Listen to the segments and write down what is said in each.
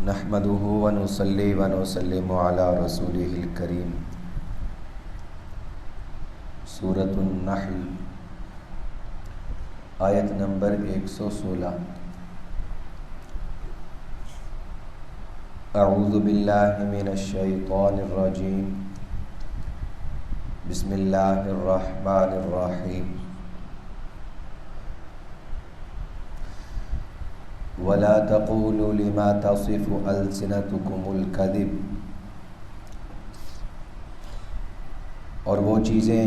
نحمده ونصلي ونسلم على رسوله الكريم۔ سورۃ النحل آیت نمبر 116۔ اعوذ باللہ من الشیطان الرجیم، بسم اللہ الرحمن الرحیم۔ وَلَا تَقُولُوا لِمَا تَصِفُ أَلْسِنَتُكُمُ الْكَذِبَ، اور وہ چیزیں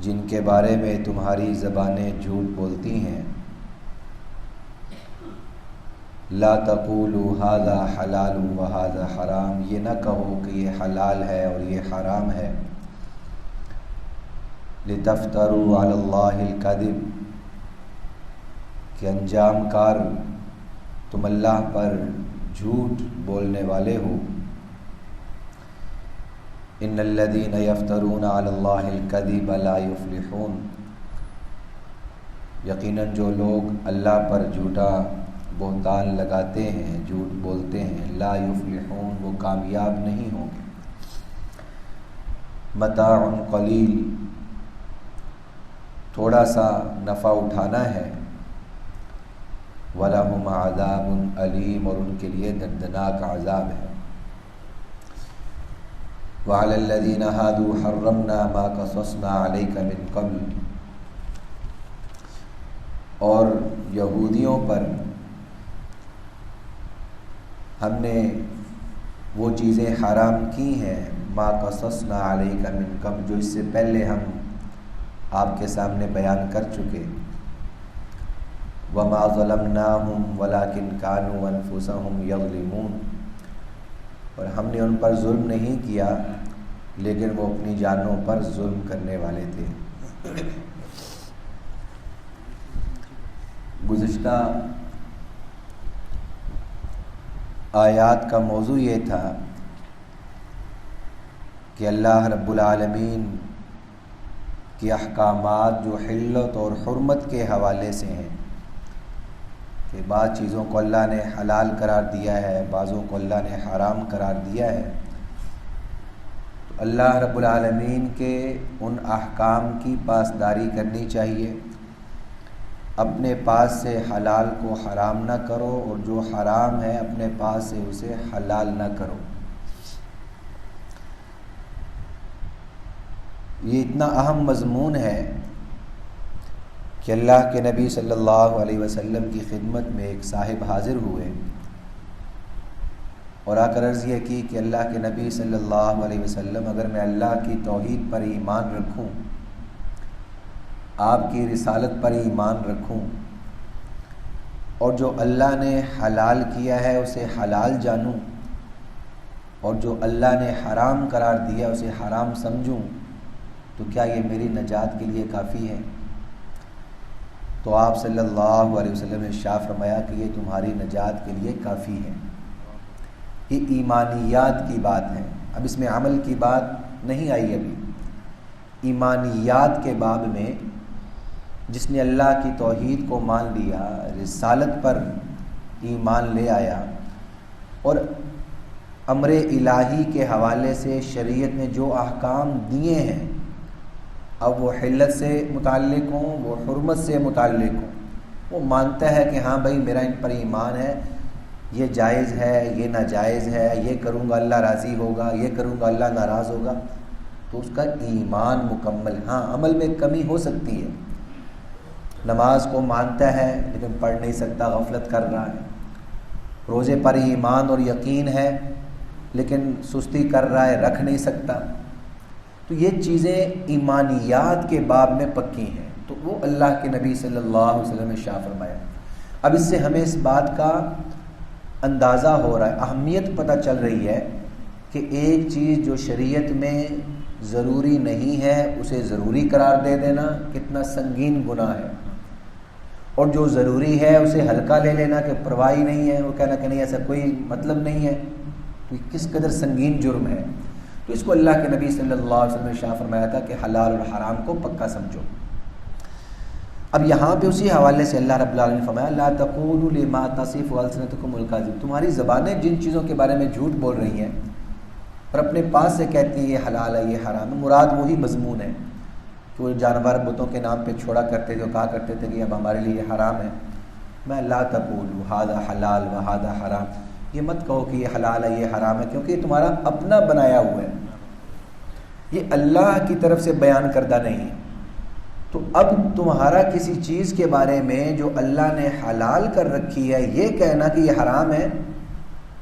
جن کے بارے میں تمہاری زبانیں جھوٹ بولتی ہیں، لا تقولوا هذا حلال وهذا حرام، یہ نہ کہو کہ یہ حلال ہے اور یہ حرام ہے، لتفتروا علی اللہ الکذب، کہ انجام کار تم اللہ پر جھوٹ بولنے والے ہو۔ ان الذین یفترون علی اللہ الکذب لا یفلحون، یقیناً جو لوگ اللہ پر جھوٹا بہتان لگاتے ہیں، جھوٹ بولتے ہیں، لا یفلحون، وہ کامیاب نہیں ہوں گے۔ متاع قلیل، تھوڑا سا نفع اٹھانا ہے، وَلَهُمْ عَذَابٌ أَلِيمٌ، اور ان کے لیے دردناک عذاب ہے۔ وَعَلَى الَّذِينَ هَادُوا حَرَّمْنَا مَا قَصَصْنَا عَلَيْكَ مِن قَبْلُ، اور یہودیوں پر ہم نے وہ چیزیں حرام کی ہیں، ما قصصنا علیک من قبل، جو اس سے پہلے ہم آپ کے سامنے بیان کر چکے۔ وما ظلمناہم ولکن کانوا انفسہم یظلمون، اور ہم نے ان پر ظلم نہیں کیا لیکن وہ اپنی جانوں پر ظلم کرنے والے تھے۔ گزشتہ آیات کا موضوع یہ تھا کہ اللہ رب العالمین کے احکامات جو حلت اور حرمت کے حوالے سے ہیں، کہ بعض چیزوں کو اللہ نے حلال قرار دیا ہے، بعضوں کو اللہ نے حرام قرار دیا ہے، تو اللہ رب العالمین کے ان احکام کی پاسداری کرنی چاہیے۔ اپنے پاس سے حلال کو حرام نہ کرو، اور جو حرام ہے اپنے پاس سے اسے حلال نہ کرو۔ یہ اتنا اہم مضمون ہے کہ اللہ کے نبی صلی اللہ علیہ وسلم کی خدمت میں ایک صاحب حاضر ہوئے اور آ کر عرض یہ کی کہ اللہ کے نبی صلی اللہ علیہ وسلم، اگر میں اللہ کی توحید پر ایمان رکھوں، آپ کی رسالت پر ایمان رکھوں، اور جو اللہ نے حلال کیا ہے اسے حلال جانوں، اور جو اللہ نے حرام قرار دیا اسے حرام سمجھوں، تو کیا یہ میری نجات کے لیے کافی ہے؟ تو آپ صلی اللہ علیہ وسلم نے ارشاد فرمایا کہ یہ تمہاری نجات کے لیے کافی ہے۔ یہ ایمانیات کی بات ہے، اب اس میں عمل کی بات نہیں آئی۔ ابھی ایمانیات کے باب میں جس نے اللہ کی توحید کو مان لیا، رسالت پر ایمان لے آیا، اور امر الہی کے حوالے سے شریعت نے جو احکام دیے ہیں، اب وہ حلت سے متعلق ہوں، وہ حرمت سے متعلق ہوں، وہ مانتا ہے کہ ہاں بھائی میرا ان پر ایمان ہے، یہ جائز ہے، یہ ناجائز ہے، یہ کروں گا اللہ راضی ہوگا، یہ کروں گا اللہ ناراض ہوگا، تو اس کا ایمان مکمل۔ ہاں عمل میں کمی ہو سکتی ہے، نماز کو مانتا ہے لیکن پڑھ نہیں سکتا، غفلت کر رہا ہے، روزے پر ایمان اور یقین ہے لیکن سستی کر رہا ہے، رکھ نہیں سکتا، تو یہ چیزیں ایمانیات کے باب میں پکی ہیں، تو وہ اللہ کے نبی صلی اللہ علیہ وسلم نے ارشاد فرمایا۔ اب اس سے ہمیں اس بات کا اندازہ ہو رہا ہے، اہمیت پتہ چل رہی ہے کہ ایک چیز جو شریعت میں ضروری نہیں ہے اسے ضروری قرار دے دینا کتنا سنگین گناہ ہے، اور جو ضروری ہے اسے ہلکا لے لینا کہ پرواہ ہی نہیں ہے، وہ کہنا کہ نہیں ایسا کوئی مطلب نہیں ہے، تو یہ کس قدر سنگین جرم ہے۔ تو اس کو اللہ کے نبی صلی اللہ علیہ وسلم نے ارشاد فرمایا تھا کہ حلال اور حرام کو پکا سمجھو۔ اب یہاں پہ اسی حوالے سے اللہ رب العالمین نے فرمایا لا تقولوا لما تصف السنتکم الکذب، تمہاری زبانیں جن چیزوں کے بارے میں جھوٹ بول رہی ہیں اور اپنے پاس سے کہتی ہیں یہ حلال ہے یہ حرام ہے، مراد وہی مضمون ہے کہ وہ جانور بتوں کے نام پہ چھوڑا کرتے تھے، کہا کرتے تھے کہ اب ہمارے لیے یہ حرام ہے۔ میں لا تقولوا ھذا حلال و ھذا حرام، یہ مت کہو کہ یہ حلال ہے یہ حرام ہے، کیونکہ یہ تمہارا اپنا بنایا ہوا ہے، یہ اللہ کی طرف سے بیان کردہ نہیں ہے۔ تو اب تمہارا کسی چیز کے بارے میں جو اللہ نے حلال کر رکھی ہے یہ کہنا کہ یہ حرام ہے،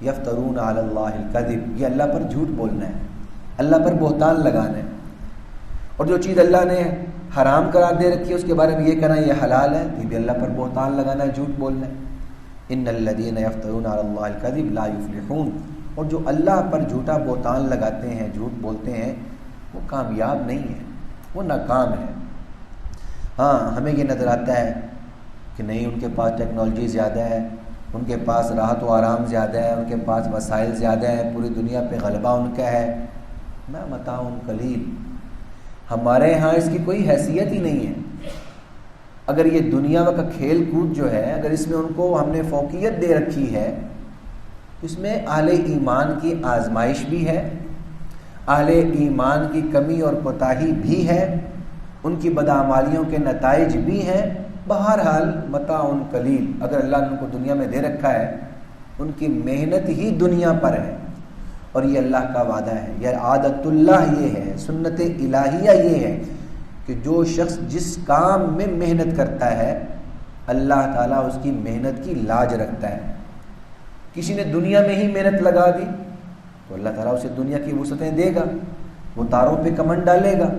یفترون علی اللہ الکذب، یہ اللہ پر جھوٹ بولنا ہے، اللہ پر بہتان لگانا ہے۔ اور جو چیز اللہ نے حرام قرار دے رکھی ہے اس کے بارے میں یہ کہنا یہ حلال ہے، یہ بھی اللہ پر بہتان لگانا ہے، جھوٹ بولنا ہے۔ ان الذین یفترون علی اللہ الکذب لا یفلحون، اور جو اللہ پر جھوٹا بہتان لگاتے ہیں، جھوٹ بولتے ہیں، وہ کامیاب نہیں ہے، وہ ناکام ہے۔ ہاں ہمیں یہ نظر آتا ہے کہ نہیں ان کے پاس ٹیکنالوجی زیادہ ہے، ان کے پاس راحت و آرام زیادہ ہے، ان کے پاس وسائل زیادہ ہیں، پوری دنیا پہ غلبہ ان کا ہے۔ میں متاع قلیل، ہمارے ہاں اس کی کوئی حیثیت ہی نہیں ہے۔ اگر یہ دنیا کا کھیل کود جو ہے اگر اس میں ان کو ہم نے فوقیت دے رکھی ہے تو اس میں اہل ایمان کی آزمائش بھی ہے، اہل ایمان کی کمی اور کوتاہی بھی ہے، ان کی بدعمالیوں کے نتائج بھی ہیں۔ بہرحال متاع قلیل، اگر اللہ نے ان کو دنیا میں دے رکھا ہے ان کی محنت ہی دنیا پر ہے، اور یہ اللہ کا وعدہ ہے، یہ عادت اللہ یہ ہے، سنت الہیہ یہ ہے کہ جو شخص جس کام میں محنت کرتا ہے اللہ تعالیٰ اس کی محنت کی لاج رکھتا ہے۔ کسی نے دنیا میں ہی محنت لگا دی تو اللہ تعالیٰ اسے دنیا کی وسعتیں دے گا، وہ تاروں پہ کمند ڈالے گا۔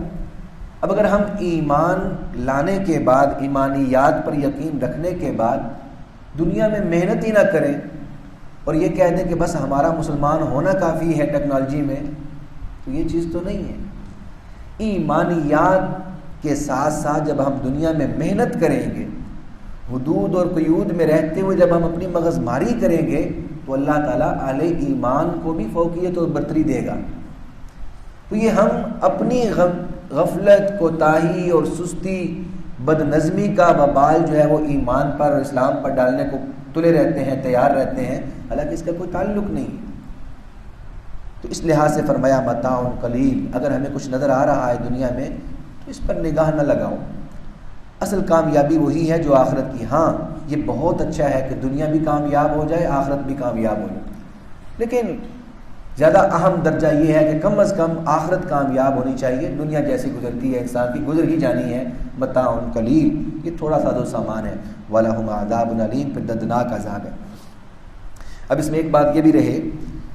اب اگر ہم ایمان لانے کے بعد، ایمانیات پر یقین رکھنے کے بعد دنیا میں محنت ہی نہ کریں اور یہ کہہ دیں کہ بس ہمارا مسلمان ہونا کافی ہے ٹیکنالوجی میں، تو یہ چیز تو نہیں ہے۔ ایمانیات کے ساتھ ساتھ جب ہم دنیا میں محنت کریں گے، حدود اور قیود میں رہتے ہوئے جب ہم اپنی مغز ماری کریں گے تو اللہ تعالیٰ اہل ایمان کو بھی فوقیت اور برتری دے گا۔ تو یہ ہم اپنی غفلت، کوتاہی اور سستی، بد نظمی کا وبال جو ہے وہ ایمان پر اور اسلام پر ڈالنے کو تلے رہتے ہیں، تیار رہتے ہیں، حالانکہ اس کا کوئی تعلق نہیں۔ تو اس لحاظ سے فرمایا متاع قلیل، اگر ہمیں کچھ نظر آ رہا ہے دنیا میں تو اس پر نگاہ نہ لگاؤ، اصل کامیابی وہی ہے جو آخرت کی۔ ہاں یہ بہت اچھا ہے کہ دنیا بھی کامیاب ہو جائے، آخرت بھی کامیاب ہو جائے، لیکن زیادہ اہم درجہ یہ ہے کہ کم از کم آخرت کامیاب ہونی چاہیے۔ دنیا جیسی گزرتی ہے انسان کی گزر ہی جانی ہے، متاع قلیل، یہ تھوڑا سا سامان ہے۔ وَلَهُمْ عَذَابٌ عَلِيمٌ، پھر دردناک عذاب ہے۔ اب اس میں ایک بات یہ بھی رہے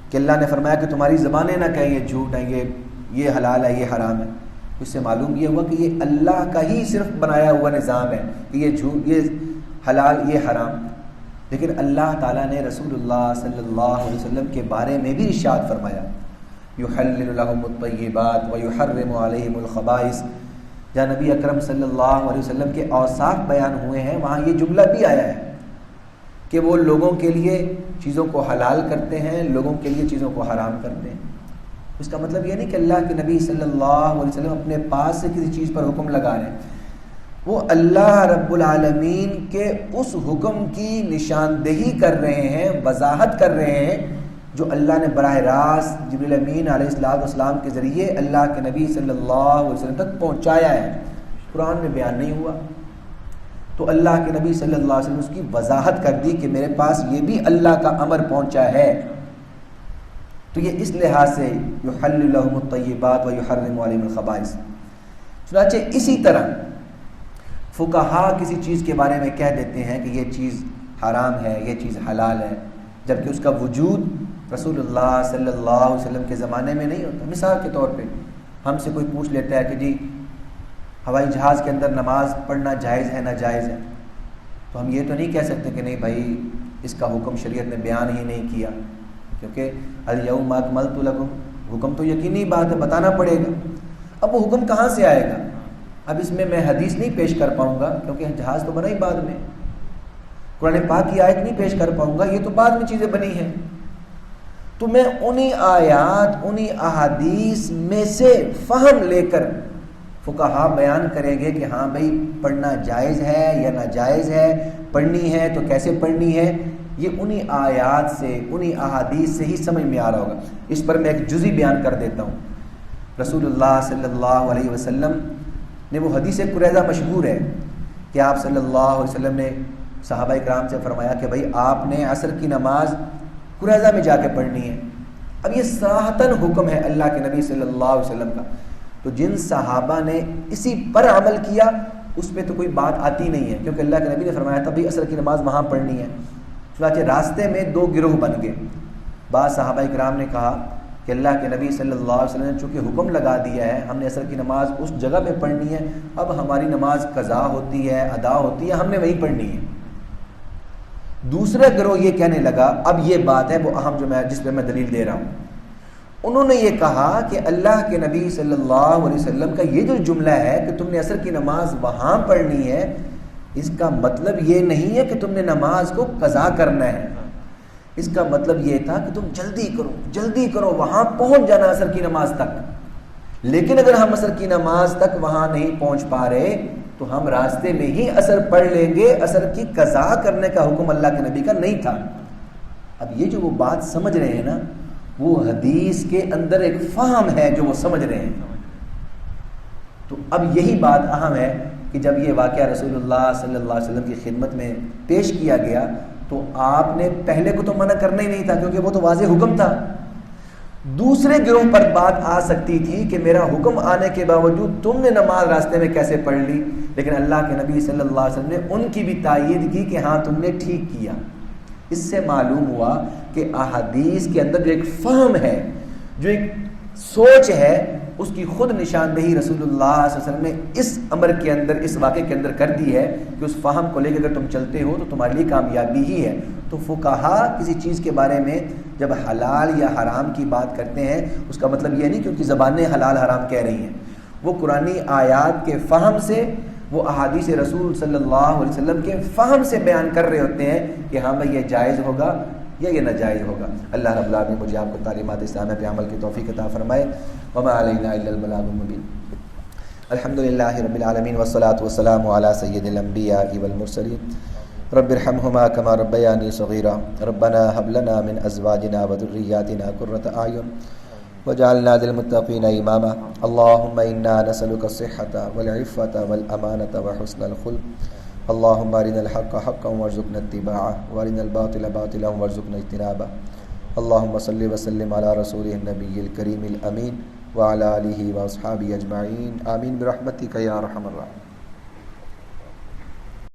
کہ اللہ نے فرمایا کہ تمہاری زبانیں نہ کہیں یہ جھوٹ ہے، یہ حلال ہے یہ حرام ہے۔ اس سے معلوم یہ ہوا کہ یہ اللہ کا ہی صرف بنایا ہوا نظام ہے کہ یہ جھوٹ، یہ حلال یہ حرام، لیکن اللہ تعالیٰ نے رسول اللہ صلی اللہ علیہ وسلم کے بارے میں بھی ارشاد فرمایا یحلل لهم الطیبات ویحرم علیہم الخبائث۔ جہاں نبی اکرم صلی اللہ علیہ وسلم کے اوصاف بیان ہوئے ہیں وہاں یہ جملہ بھی آیا ہے کہ وہ لوگوں کے لیے چیزوں کو حلال کرتے ہیں، لوگوں کے لیے چیزوں کو حرام کرتے ہیں۔ اس کا مطلب یہ نہیں کہ اللہ کے نبی صلی اللہ علیہ وسلم اپنے پاس سے کسی چیز پر حکم لگا رہے ہیں، وہ اللہ رب العالمین کے اس حکم کی نشاندہی کر رہے ہیں، وضاحت کر رہے ہیں جو اللہ نے براہ راست جبریل امین علیہ السلام کے ذریعے اللہ کے نبی صلی اللہ علیہ وسلم تک پہنچایا ہے، قرآن میں بیان نہیں ہوا۔ تو اللہ کے نبی صلی اللہ علیہ وسلم اس کی وضاحت کر دی کہ میرے پاس یہ بھی اللہ کا امر پہنچا ہے۔ تو یہ اس لحاظ سے یحلل لهم الطیبات ویحرم علیہم الخبائث۔ چنانچہ اسی طرح فقہا کسی چیز کے بارے میں کہہ دیتے ہیں کہ یہ چیز حرام ہے، یہ چیز حلال ہے، جبکہ اس کا وجود رسول اللہ صلی اللہ علیہ وسلم کے زمانے میں نہیں ہوتا۔ مثال کے طور پہ ہم سے کوئی پوچھ لیتا ہے کہ جی ہوائی جہاز کے اندر نماز پڑھنا جائز ہے ناجائز ہے، تو ہم یہ تو نہیں کہہ سکتے کہ نہیں بھائی اس کا حکم شریعت نے بیان ہی نہیں کیا، کیونکہ الیوم اکملت لکم، حکم تو یقینی بات ہے بتانا پڑے گا۔ اب وہ حکم کہاں سے آئے گا؟ اب اس میں حدیث نہیں پیش کر پاؤں گا کیونکہ جہاز تو بنا ہی بعد میں، قرآن پاک کی آیت نہیں پیش کر پاؤں گا، یہ تو بعد میں چیزیں بنی ہیں۔ تو میں انہی آیات، انہی احادیث میں سے فہم لے کر فقہا بیان کریں گے کہ ہاں بھائی پڑھنا جائز ہے یا ناجائز ہے، پڑھنی ہے تو کیسے پڑھنی ہے، یہ انہی آیات سے انہی احادیث سے ہی سمجھ میں آ رہا ہوگا۔ اس پر میں ایک جزی بیان کر دیتا ہوں۔ رسول اللہ صلی اللہ علیہ وسلم نے وہ حدیث قریظہ مشہور ہے کہ آپ صلی اللہ علیہ وسلم نے صحابہ کرام سے فرمایا کہ بھائی آپ نے عصر کی نماز قریظہ میں جا کے پڑھنی ہے۔ اب یہ صراحتاً حکم ہے اللہ کے نبی صلی اللہ علیہ وسلم کا، تو جن صحابہ نے اسی پر عمل کیا اس پہ تو کوئی بات آتی نہیں ہے، کیونکہ اللہ کے نبی نے فرمایا تھا بھائی عصر کی نماز وہاں پڑھنی ہے۔ چنانچہ راستے میں دو گروہ بن گئے۔ بعض صحابہ کرام نے کہا کہ اللہ کے نبی صلی اللہ علیہ وسلم نے چونکہ حکم لگا دیا ہے، ہم نے عصر کی نماز اس جگہ پہ پڑھنی ہے، اب ہماری نماز قضا ہوتی ہے، ادا ہوتی ہے، ہم نے وہیں پڑھنی ہے۔ دوسرا گروہ یہ کہنے لگا، اب یہ بات ہے وہ اہم جو میں جس پہ میں دلیل دے رہا ہوں، انہوں نے یہ کہا کہ اللہ کے نبی صلی اللہ علیہ وسلم کا یہ جو جملہ ہے کہ تم نے عصر کی نماز وہاں پڑھنی ہے، اس کا مطلب یہ نہیں ہے کہ تم نے نماز کو قضا کرنا ہے، اس کا مطلب یہ تھا کہ تم جلدی کرو وہاں پہنچ جانا عصر کی نماز تک۔ لیکن اگر ہم عصر کی نماز تک وہاں نہیں پہنچ پا رہے تو ہم راستے میں ہی عصر پڑھ لیں گے، عصر کی قضا کرنے کا حکم اللہ کے نبی کا نہیں تھا۔ اب یہ جو وہ بات سمجھ رہے ہیں نا، وہ حدیث کے اندر ایک فہم ہے جو وہ سمجھ رہے ہیں۔ تو اب یہی بات اہم ہے کہ جب یہ واقعہ رسول اللہ صلی اللہ علیہ وسلم کی خدمت میں پیش کیا گیا تو آپ نے پہلے کو تو منع کرنا ہی نہیں تھا، کیونکہ وہ تو واضح حکم تھا۔ دوسرے گروہ پر بات آ سکتی تھی کہ میرا حکم آنے کے باوجود تم نے نماز راستے میں کیسے پڑھ لی، لیکن اللہ کے نبی صلی اللہ علیہ وسلم نے ان کی بھی تائید کی کہ ہاں تم نے ٹھیک کیا۔ اس سے معلوم ہوا کہ احادیث کے اندر جو ایک فہم ہے، جو ایک سوچ ہے، اس کی خود نشاندہی رسول اللہ صلی اللہ علیہ وسلم نے اس امر کے اندر، اس واقعے کے اندر کر دی ہے کہ اس فہم کو لے کے اگر تم چلتے ہو تو تمہارے لیے کامیابی ہی ہے۔ تو فقہا کسی چیز کے بارے میں جب حلال یا حرام کی بات کرتے ہیں، اس کا مطلب یہ نہیں کیونکہ زبانیں حلال حرام کہہ رہی ہیں، وہ قرآنی آیات کے فہم سے، وہ احادیث رسول صلی اللہ علیہ وسلم کے فہم سے بیان کر رہے ہوتے ہیں کہ ہاں بھائی یہ جائز ہوگا یا یہ ناجائز ہوگا۔ اللہ رب العالمین مجھے آپ کو تعلیمات اسلامیہ پہ عمل کی توفیق عطا فرمائے۔ وما علینا الا البلاغ المبین۔ الحمدللہ رب العالمین والصلاة والسلام علی سید الانبیاء والمرسلین رب ارحمہما کما ربیانی صغیرا ربنا هب لنا من ازواجنا وذریاتنا قرۃ اعین وجعلنا للمتقین اماما اللهم انا نسألك الصحة والعفة والامانة وحسن الخلق اللهم ارنا الحق حقا وارزقنا اتباعه وارنا الباطل باطلا وارزقنا اجتنابه اللهم صل وسلم على رسوله النبي الكريم الامين وعلى آله واصحابه اجمعين آمين برحمتك يا ارحم الراحمين۔